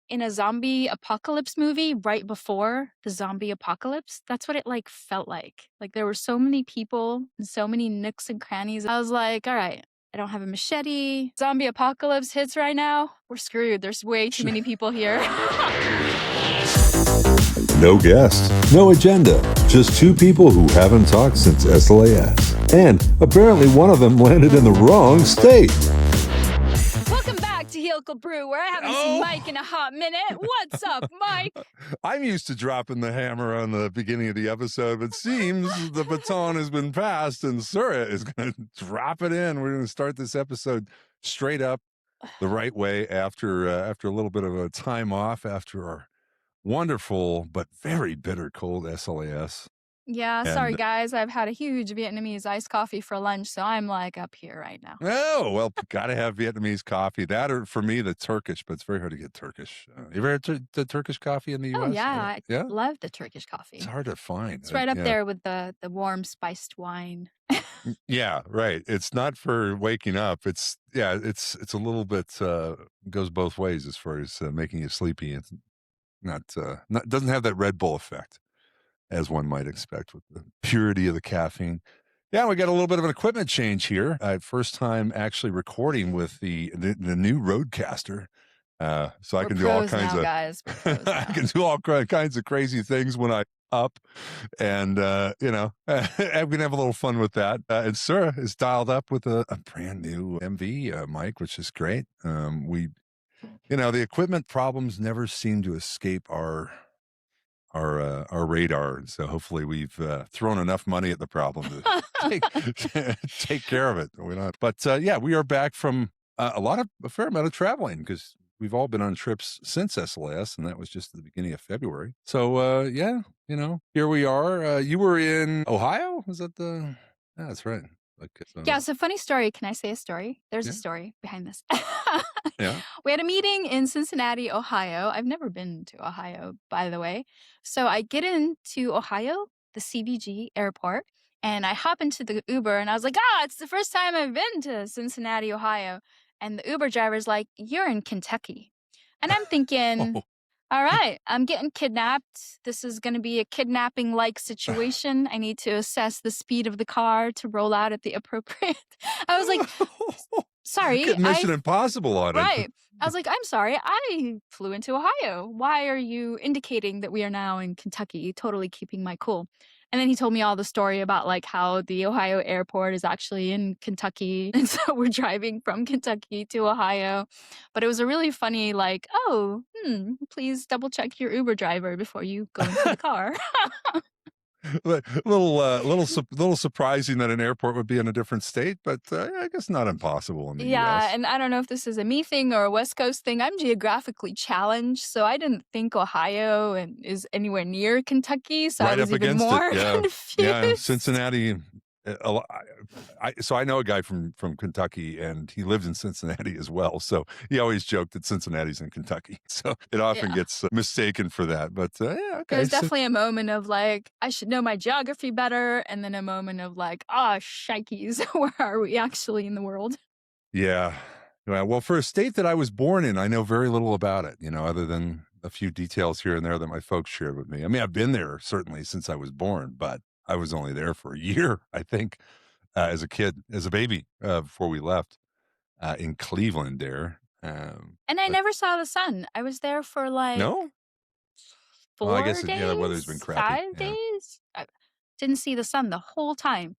in a zombie apocalypse movie right before the zombie apocalypse. That's what it like felt like. Like there were so many people and so many nooks and crannies. I was like, all right, I don't have a machete. Zombie apocalypse hits right now. We're screwed. There's way too many people here. No guest, no agenda, just two people who haven't talked since SLAS. And apparently one of them landed in the wrong state. Welcome back to Helical Brew, where I haven't seen Mike in a hot minute. What's up, Mike? I'm used to dropping the hammer on the beginning of the episode, but it seems the baton has been passed and Sura is going to drop it in. We're going to start this episode straight up the right way after a little bit of a time off after our wonderful but very bitter cold SLAS. Yeah, sorry guys. I've had a huge Vietnamese iced coffee for lunch, so I'm like up here right now. Oh, well, got to have Vietnamese coffee. That or for me, the Turkish, but it's very hard to get Turkish. You ever had the Turkish coffee in the U.S.? Oh, yeah. I love the Turkish coffee. It's hard to find. It's right up there with the warm spiced wine. Yeah, right. It's not for waking up. It's a little bit goes both ways as far as making you sleepy. It's not doesn't have that Red Bull effect as one might expect with the purity of the caffeine. Yeah, we got a little bit of an equipment change here. First time actually recording with the new Rodecaster. So I can do all kinds of I can do all kinds of crazy things when I up, and I'm gonna have a little fun with that. And Sura is dialed up with a brand new MV mic, which is great. The equipment problems never seem to escape our radar, and so hopefully we've thrown enough money at the problem to take care of it. We're not, but we are back from a fair amount of traveling because we've all been on trips since SLAS, and that was just at the beginning of February. So here we are. You were in Ohio? Was that the? Yeah, that's right. Yeah, so funny story. Can I say a story? There's a story behind this. Yeah. We had a meeting in Cincinnati, Ohio. I've never been to Ohio, by the way. So I get into Ohio, the CBG airport, and I hop into the Uber and I was like, it's the first time I've been to Cincinnati, Ohio. And the Uber driver's like, you're in Kentucky. And I'm thinking, all right, I'm getting kidnapped. This is going to be a kidnapping-like situation. I need to assess the speed of the car to roll out at the appropriate. I was like, sorry. Get Mission Impossible on it. Right. I was like, I'm sorry. I flew into Ohio. Why are you indicating that we are now in Kentucky? Totally keeping my cool. And then he told me all the story about like how the Ohio airport is actually in Kentucky. And so we're driving from Kentucky to Ohio. But it was a really funny like, please double check your Uber driver before you go into the car. little surprising that an airport would be in a different state, but I guess not impossible in the U.S. And I don't know if this is a me thing or a West Coast thing. I'm geographically challenged, so I didn't think Ohio is anywhere near Kentucky, so right I was up even against more confused. Yeah, Cincinnati. So I know a guy from Kentucky, and he lived in Cincinnati as well. So he always joked that Cincinnati's in Kentucky. So it often gets mistaken for that. But okay. There's definitely a moment of like, I should know my geography better. And then a moment of like, shikeys, where are we actually in the world? Yeah. Well, for a state that I was born in, I know very little about it, other than a few details here and there that my folks shared with me. I mean, I've been there certainly since I was born, but I was only there for a year, I think, as a kid, as a baby, before we left in Cleveland there. And I never saw the sun. I was there for like 4 I guess days, the weather's been crappy. 5 days. I didn't see the sun the whole time.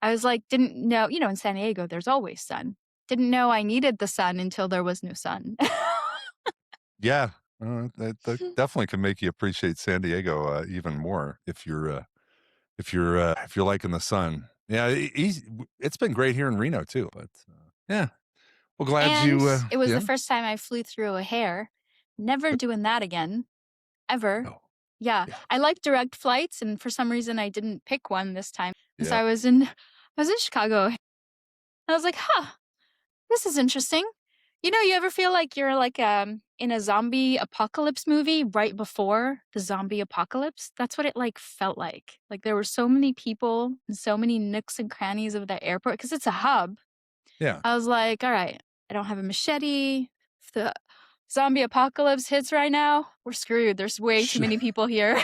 I was like, didn't know, in San Diego, there's always sun. Didn't know I needed the sun until there was no sun. Yeah, that definitely can make you appreciate San Diego even more if you're liking the sun. Yeah, it's been great here in Reno too. But yeah, well, glad it was the first time I flew through a hair. Never doing that again, ever. Oh, yeah, I like direct flights, and for some reason I didn't pick one this time. So I was in Chicago. I was like, this is interesting. You ever feel like you're like in a zombie apocalypse movie right before the zombie apocalypse? That's what it like felt like. Like there were so many people and so many nooks and crannies of the airport because it's a hub. Yeah. I was like, all right, I don't have a machete. zombie apocalypse hits right now, we're screwed. There's way too many people here.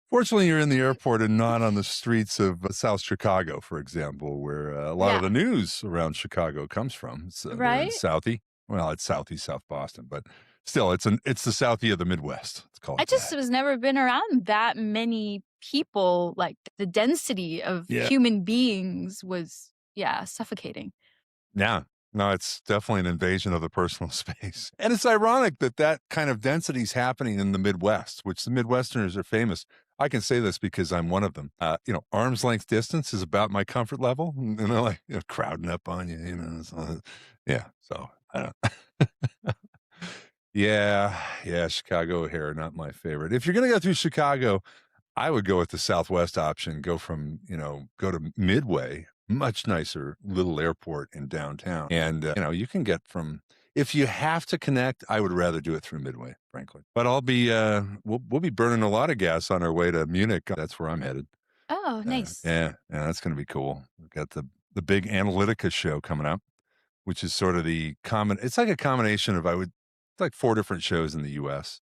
Fortunately, you're in the airport and not on the streets of South Chicago, for example, where a lot of Yeah, the news around Chicago comes from. So they're in right? Southie. Well, it's Southie, South Boston, but still, it's the Southie of the Midwest. Let's call I it just that. was never been around that many people. Like the density of Yeah. human beings was, yeah, suffocating. Yeah. No, it's definitely an invasion of the personal space. And it's ironic that that kind of density is happening in the Midwest, which the Midwesterners are famous. I can say this because I'm one of them. Arm's length distance is about my comfort level. And they're like, crowding up on you, So, yeah. So, I don't. Yeah. Yeah. Chicago here, not my favorite. If you're going to go through Chicago, I would go with the Southwest option, go from, go to Midway, much nicer little airport in downtown. And, you can get from, if you have to connect, I would rather do it through Midway, frankly. But we'll be burning a lot of gas on our way to Munich. That's where I'm headed. Oh, nice. Yeah, that's going to be cool. We've got the big Analytica show coming up, which is sort of it's like a combination of, like 4 different shows in the US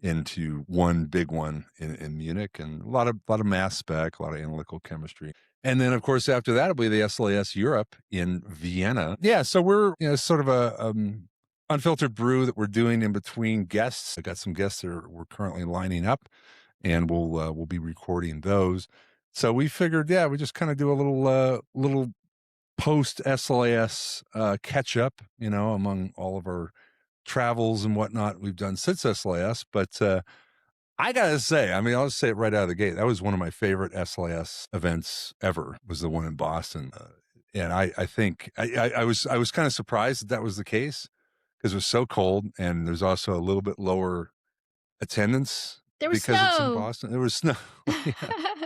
into one big one in Munich, and a lot of mass spec, a lot of analytical chemistry. And then, of course, after that, it'll be the SLAS Europe in Vienna. Yeah, so we're sort of a unfiltered brew that we're doing in between guests. I got some guests that we're currently lining up, and we'll be recording those. So we figured, yeah, we just kind of do a little post SLAS catch up, among all of our travels and whatnot we've done since SLAS. But I gotta say, I mean, I'll just say it right out of the gate. That was one of my favorite SLAS events ever. Was the one in Boston, and I think I was kind of surprised that was the case because it was so cold, and there's also a little bit lower attendance There was because it's in snow. Boston. There was snow. Yeah.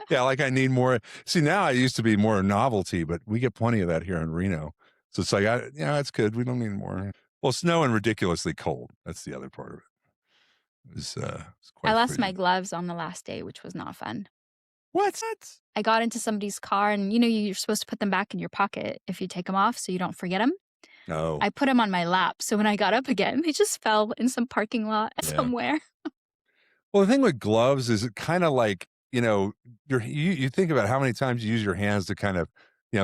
Yeah, like I need more. See, now I used to be more novelty, but we get plenty of that here in Reno. So it's like, yeah, that's good. We don't need more. Well, snow and ridiculously cold. That's the other part of it. It's I quite lost my frigid. gloves on the last day, which was not fun. What? I got into somebody's car and you're supposed to put them back in your pocket if you take them off so you don't forget them. Oh, I put them on my lap. So when I got up again, they just fell in some parking lot yeah. somewhere. Well, the thing with gloves is it kind of like, you think about how many times you use your hands to kind of,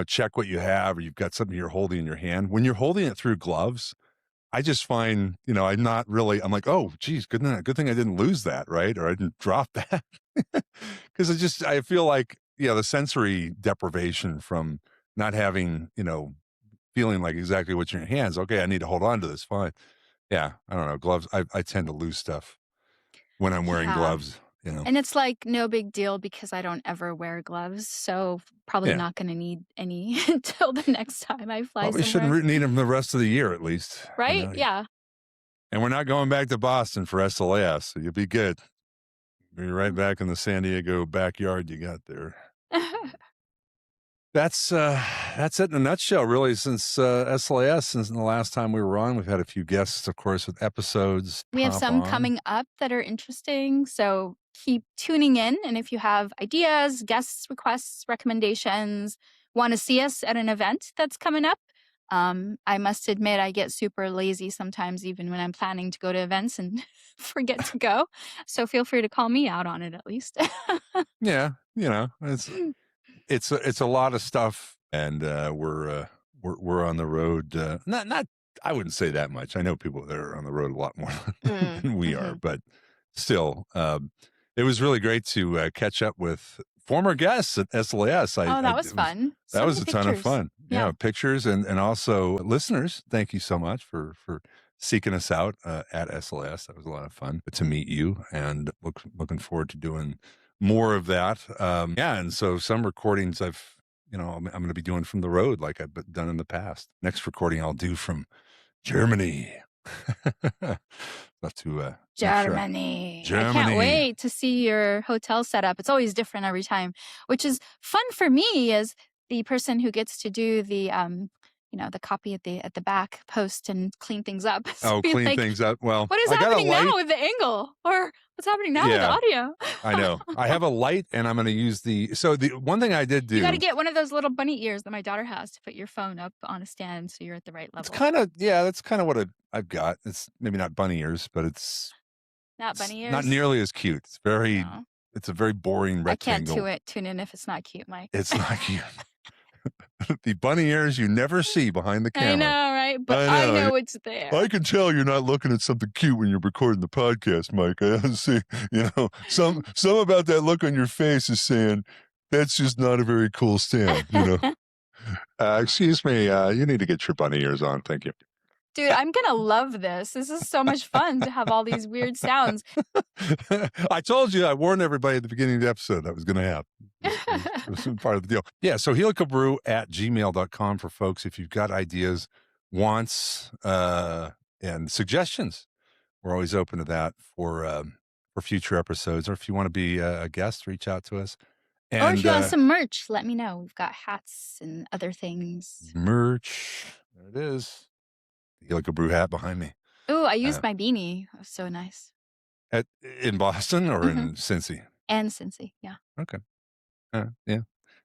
check what you have, or you've got something you're holding in your hand. When you're holding it through gloves, I just find, I'm like, oh, geez, good thing I didn't lose that, right? Or I didn't drop that. Because I feel like, the sensory deprivation from not having, feeling like exactly what's in your hands. Okay, I need to hold on to this. Fine. Yeah, I don't know. Gloves, I tend to lose stuff when I'm wearing Yeah. gloves. And it's like no big deal because I don't ever wear gloves. So probably Yeah. not going to need any until the next time I fly Probably shouldn't somewhere. need them the rest of the year at least, Right? Yeah. And we're not going back to Boston for SLAS, so you'll be good. Be right back in the San Diego backyard you got there. That's it in a nutshell, really. Since SLAS, since the last time we were on, we've had a few guests, of course, with episodes We have pop some on. coming up that are interesting. So keep tuning in. And if you have ideas, guests, requests, recommendations, want to see us at an event that's coming up, I must admit, I get super lazy sometimes, even when I'm planning to go to events and forget to go. So feel free to call me out on it at least. Yeah, it's a lot of stuff, and we're on the road. Not I wouldn't say that much. I know people that are on the road a lot more Mm, than we are, mhm. but still, it was really great to catch up with former guests at SLAS. Oh, that was fun. That So was many a ton of pictures. fun. Yeah. Yeah, pictures and also listeners. Thank you so much for seeking us out at SLAS. That was a lot of fun to meet you, and looking forward to doing more of that. Yeah, and so some recordings I'm going to be doing from the road like I've done in the past. Next recording I'll do from Germany. Not to make sure. Germany. I can't Germany. wait to see your hotel setup. It's always different every time, which is fun for me as the person who gets to do the copy at the back, post and clean things up. So Oh, be clean like, things up. Well, what is I got a happening now light. with the angle? Or What's happening now with the audio? I know. I have a light, and I'm going to use the one thing I did do. You got to get one of those little bunny ears that my daughter has to put your phone up on a stand so you're at the right level. It's kind of, that's kind of what I've got. It's maybe not bunny ears, but it's not bunny ears. Not nearly as cute. It's very, it's a very boring rectangle. I can't tune in if it's not cute, Mike. It's not cute. The bunny ears you never see behind the camera. I know, right? But I know it's there. I can tell you're not looking at something cute when you're recording the podcast, Mike. I see, some about that look on your face is saying, that's just not a very cool stand, Excuse me, you need to get your bunny ears on. Thank you. Dude, I'm going to love this. This is so much fun to have all these weird sounds. I told you, I warned everybody at the beginning of the episode that was going to happen. It was part of the deal. Yeah, so helicalbrew@gmail.com for folks if you've got ideas, wants, and suggestions. We're always open to that for future episodes. Or if you want to be a guest, reach out to us. And, or if you want some merch, let me know. We've got hats and other things. Merch. There it is. The Helical Brew hat behind me. Oh, I used my beanie. It was so nice. In Boston or in Cincy? And Cincy, yeah. Okay. Yeah.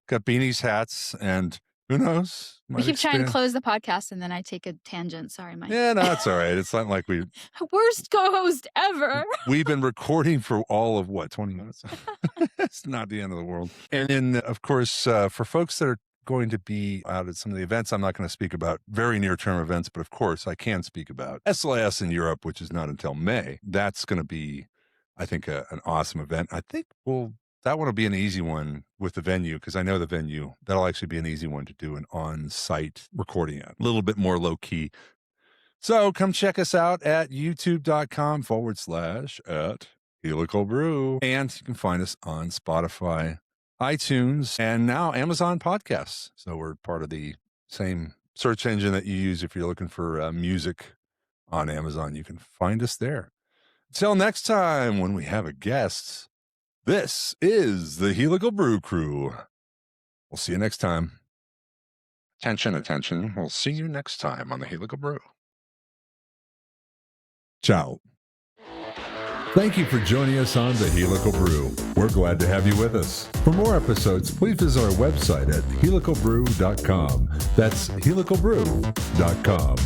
Got beanies, hats, and who knows? We keep trying to close the podcast and then I take a tangent. Sorry, Mike. Yeah, no, it's all right. It's not like we... Worst co-host ever. We've been recording for all of, 20 minutes? It's not the end of the world. And then, of course, for folks that are going to be out at some of the events I'm not going to speak about, very near-term events, but of course I can speak about SLAS in Europe, which is not until May. That's going to be, I think, an awesome event. I think that one will be an easy one with the venue, because I know the venue. That'll actually be an easy one to do an on-site recording at. A little bit more low-key. So come check us out at youtube.com/@helicalbrew. And you can find us on Spotify, iTunes, and now Amazon Podcasts. So we're part of the same search engine that you use if you're looking for music on Amazon. You can find us there. Until next time, when we have a guest, this is the Helical Brew Crew. We'll see you next time. Attention, attention. We'll see you next time on the Helical Brew. Ciao. Thank you for joining us on the Helical Brew. We're glad to have you with us. For more episodes, please visit our website at helicalbrew.com. That's helicalbrew.com.